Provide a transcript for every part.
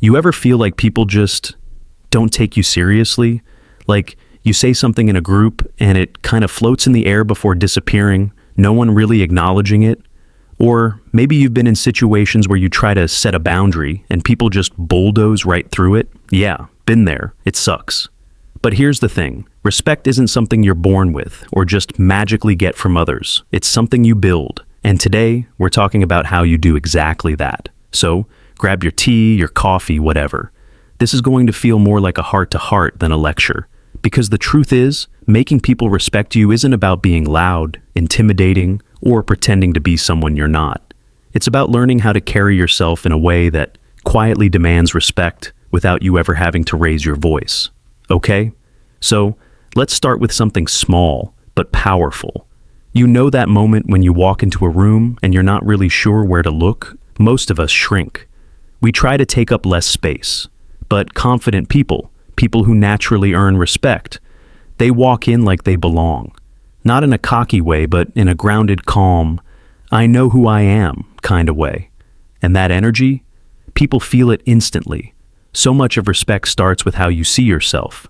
You ever feel like people just don't take you seriously? Like you say something in a group and it kind of floats in the air before disappearing, no one really acknowledging it? Or maybe you've been in situations where you try to set a boundary and people just bulldoze right through it? Yeah, been there. It sucks. But here's the thing. Respect isn't something you're born with or just magically get from others. It's something you build. And today, we're talking about how you do exactly that. So, grab your tea, your coffee, whatever. This is going to feel more like a heart-to-heart than a lecture. Because the truth is, making people respect you isn't about being loud, intimidating, or pretending to be someone you're not. It's about learning how to carry yourself in a way that quietly demands respect without you ever having to raise your voice. Okay? So, let's start with something small, but powerful. You know that moment when you walk into a room and you're not really sure where to look? Most of us shrink. We try to take up less space. But confident people who naturally earn respect, they walk in like they belong. Not in a cocky way, but in a grounded, calm, I know who I am kind of way. And that energy, people feel it instantly. So much of respect starts with how you see yourself.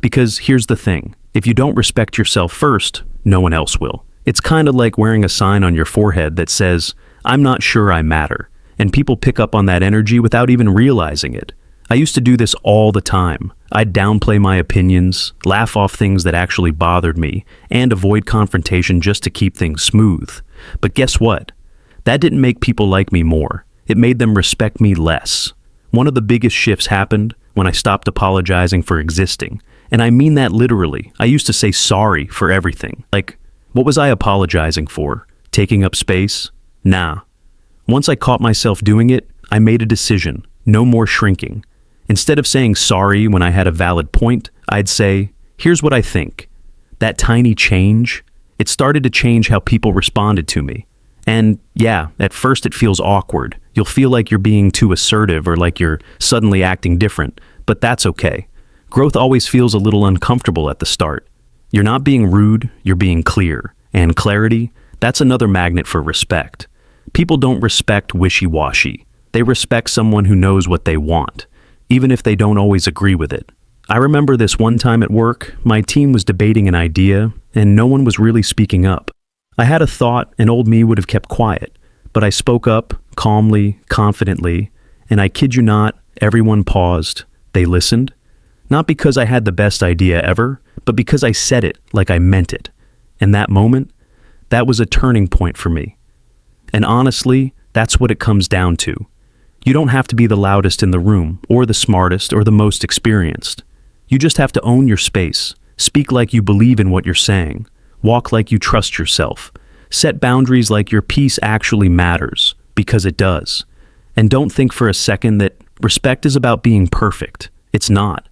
Because here's the thing, if you don't respect yourself first, no one else will. It's kind of like wearing a sign on your forehead that says, I'm not sure I matter. And people pick up on that energy without even realizing it. I used to do this all the time. I'd downplay my opinions, laugh off things that actually bothered me, and avoid confrontation just to keep things smooth. But guess what? That didn't make people like me more. It made them respect me less. One of the biggest shifts happened when I stopped apologizing for existing. And I mean that literally. I used to say sorry for everything. Like, what was I apologizing for? Taking up space? Nah. Once I caught myself doing it, I made a decision. No more shrinking. Instead of saying sorry when I had a valid point, I'd say, here's what I think. That tiny change, it started to change how people responded to me. And yeah, at first it feels awkward. You'll feel like you're being too assertive or like you're suddenly acting different, but that's okay. Growth always feels a little uncomfortable at the start. You're not being rude, you're being clear. And clarity, that's another magnet for respect. People don't respect wishy-washy. They respect someone who knows what they want, even if they don't always agree with it. I remember this one time at work, my team was debating an idea, and no one was really speaking up. I had a thought, and old me would have kept quiet, but I spoke up, calmly, confidently, and I kid you not, everyone paused. They listened. Not because I had the best idea ever, but because I said it like I meant it. And that moment, that was a turning point for me. And honestly, that's what it comes down to. You don't have to be the loudest in the room, or the smartest, or the most experienced. You just have to own your space, speak like you believe in what you're saying, walk like you trust yourself, set boundaries like your peace actually matters, because it does. And don't think for a second that respect is about being perfect. It's not.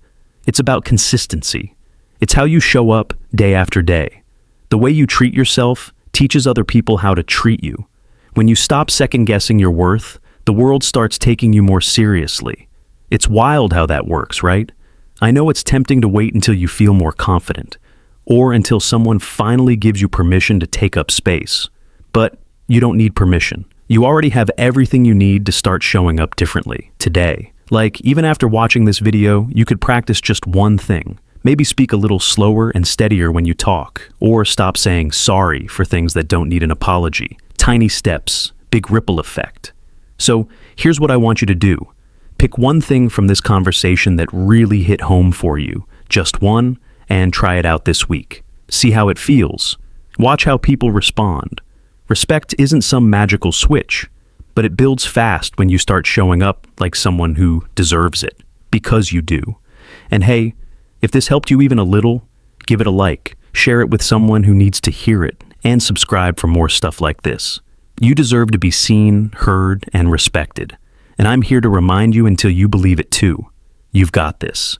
It's about consistency. It's how you show up day after day. The way you treat yourself teaches other people how to treat you. When you stop second-guessing your worth, the world starts taking you more seriously. It's wild how that works, right? I know it's tempting to wait until you feel more confident, or until someone finally gives you permission to take up space. But you don't need permission. You already have everything you need to start showing up differently, today. Like, even after watching this video, you could practice just one thing. Maybe speak a little slower and steadier when you talk, or stop saying sorry for things that don't need an apology. Tiny steps, big ripple effect. So here's what I want you to do. Pick one thing from this conversation that really hit home for you, just one, and try it out this week. See how it feels. Watch how people respond. Respect isn't some magical switch, but it builds fast when you start showing up like someone who deserves it, because you do. And hey, if this helped you even a little, give it a like, share it with someone who needs to hear it, and subscribe for more stuff like this. You deserve to be seen, heard, and respected. And I'm here to remind you until you believe it too. You've got this.